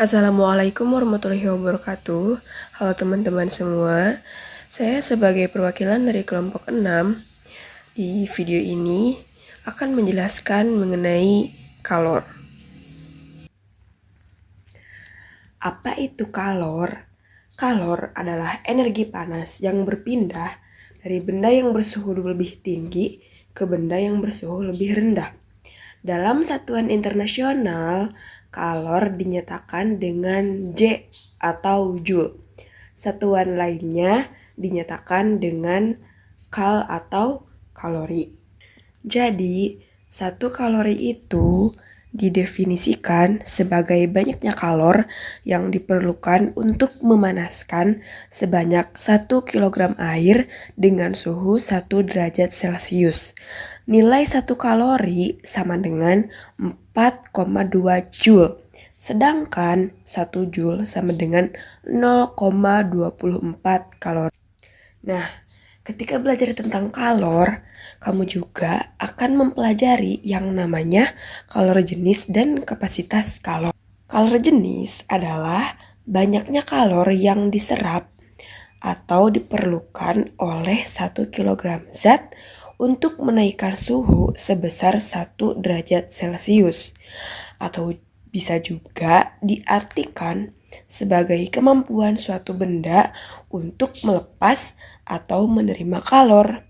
Assalamualaikum warahmatullahi wabarakatuh. Halo teman-teman semua. Saya sebagai perwakilan dari kelompok 6 di video ini akan menjelaskan mengenai kalor. Apa itu kalor? Kalor adalah energi panas yang berpindah dari benda yang bersuhu lebih tinggi ke benda yang bersuhu lebih rendah. Dalam satuan internasional, kalor dinyatakan dengan J atau Joule. Satuan lainnya dinyatakan dengan kal atau kalori. Jadi, 1 kalori itu didefinisikan sebagai banyaknya kalor yang diperlukan untuk memanaskan sebanyak 1 kilogram air dengan suhu 1 derajat Celcius. Nilai 1 kalori sama dengan 4,2 Joule. Sedangkan 1 Joule sama dengan 0,24 kalori. Nah, ketika belajar tentang kalor, kamu juga akan mempelajari yang namanya kalor jenis dan kapasitas kalor. Kalor jenis adalah banyaknya kalor yang diserap atau diperlukan oleh 1 kilogram zat untuk menaikkan suhu sebesar 1 derajat Celcius. Atau bisa juga diartikan sebagai kemampuan suatu benda untuk melepas atau menerima kalor.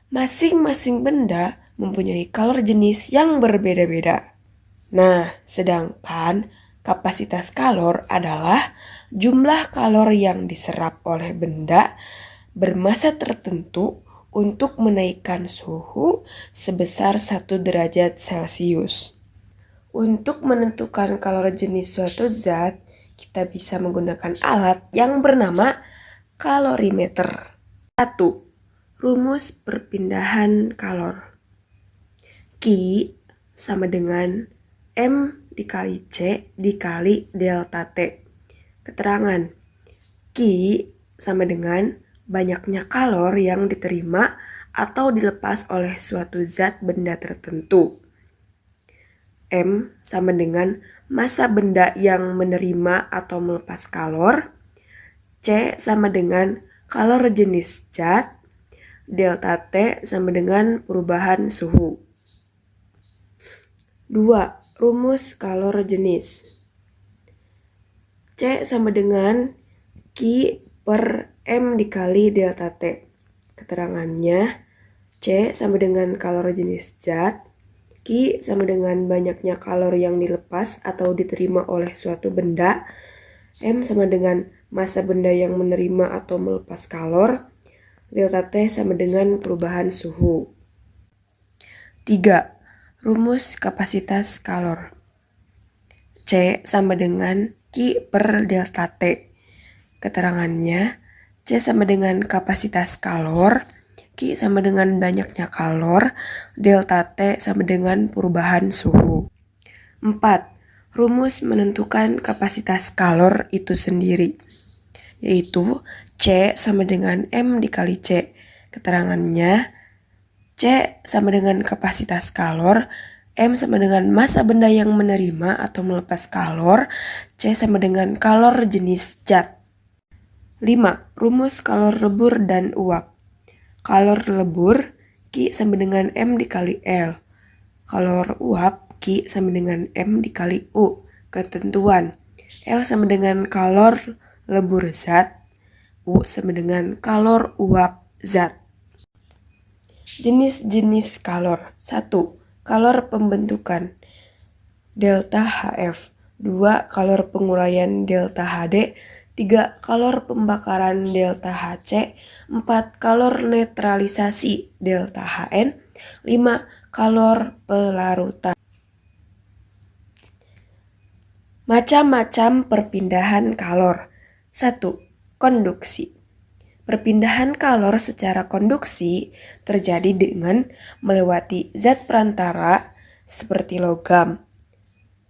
Masing-masing benda mempunyai kalor jenis yang berbeda-beda. Nah, sedangkan kapasitas kalor adalah jumlah kalor yang diserap oleh benda bermassa tertentu untuk menaikkan suhu sebesar 1 derajat Celcius. Untuk menentukan kalor jenis suatu zat, kita bisa menggunakan alat yang bernama kalorimeter. 1. Rumus perpindahan kalor. Q sama dengan M dikali C dikali delta T. Keterangan. Q sama dengan banyaknya kalor yang diterima atau dilepas oleh suatu zat benda tertentu. M sama dengan massa benda yang menerima atau melepas kalor. C sama dengan kalor jenis zat. Delta T sama dengan perubahan suhu. 2. Rumus kalor jenis. C sama dengan Q per M dikali delta T. Keterangannya, C sama dengan kalor jenis zat. Q sama dengan banyaknya kalor yang dilepas atau diterima oleh suatu benda. M sama dengan massa benda yang menerima atau melepas kalor. Delta T sama dengan perubahan suhu. 3. Rumus kapasitas kalor. C sama dengan Q per delta T. Keterangannya, C sama dengan kapasitas kalor. Q sama dengan banyaknya kalor, delta T sama dengan perubahan suhu. 4. Rumus menentukan kapasitas kalor itu sendiri, yaitu C sama dengan M dikali C. Keterangannya, C sama dengan kapasitas kalor, M sama dengan massa benda yang menerima atau melepas kalor, C sama dengan kalor jenis zat. 5. Rumus kalor lebur dan uap. Kalor lebur Q sama dengan M dikali L. Kalor uap Q sama dengan M dikali U. Ketentuan. L sama dengan kalor lebur zat. U sama dengan kalor uap zat. Jenis-jenis kalor. 1. Kalor pembentukan delta HF. 2. Kalor penguraian delta HD. 3. Kalor pembakaran delta HC. 4. Kalor netralisasi delta HN. 5. Kalor pelarutan. Macam-macam perpindahan kalor. 1. Konduksi. Perpindahan kalor secara konduksi terjadi dengan melewati zat perantara seperti logam,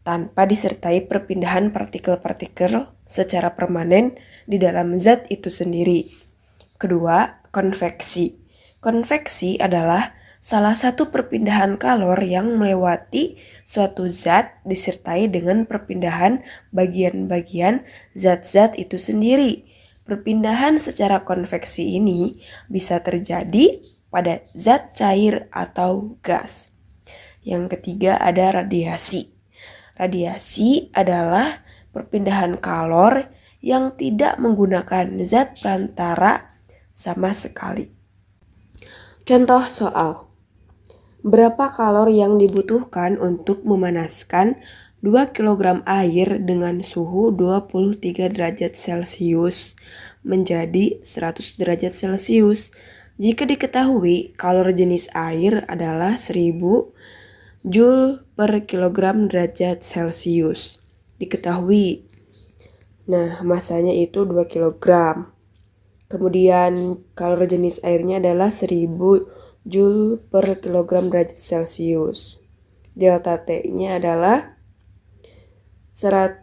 tanpa disertai perpindahan partikel-partikel secara permanen di dalam zat itu sendiri. Kedua, konveksi. Konveksi adalah Salah satu perpindahan kalor yang melewati suatu zat disertai dengan perpindahan bagian-bagian zat-zat itu sendiri. Perpindahan secara konveksi ini bisa terjadi pada zat cair atau gas. Yang ketiga ada radiasi. Radiasi adalah perpindahan kalor yang tidak menggunakan zat perantara sama sekali. Contoh soal. Berapa kalor yang dibutuhkan untuk memanaskan 2 kg air dengan suhu 23 derajat Celcius menjadi 100 derajat Celcius? Jika diketahui kalor jenis air adalah 1000 Joule per kilogram derajat Celcius. Diketahui. Nah, masanya itu 2 kg. Kemudian kalor jenis airnya adalah 1000 Joule per kilogram derajat Celcius. Delta T-nya adalah 100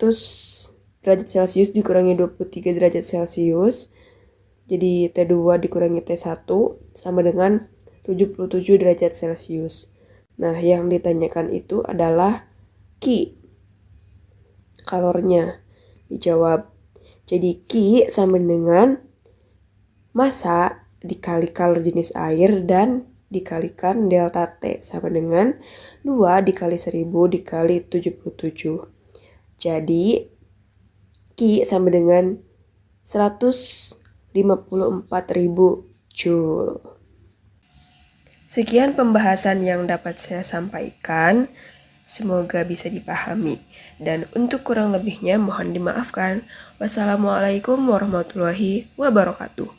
derajat Celcius dikurangi 23 derajat Celcius. Jadi T2 dikurangi T1 sama dengan 77 derajat Celcius. Nah, yang ditanyakan itu adalah Q. Kalornya dijawab. Jadi Q sama dengan massa dikali kalor jenis air dan dikalikan delta T sama dengan 2 dikali 1000 dikali 77. Jadi Q sama dengan 154.000 Joule. Sekian pembahasan yang dapat saya sampaikan. Semoga bisa dipahami. Dan untuk kurang lebihnya mohon dimaafkan. Wassalamualaikum warahmatullahi wabarakatuh.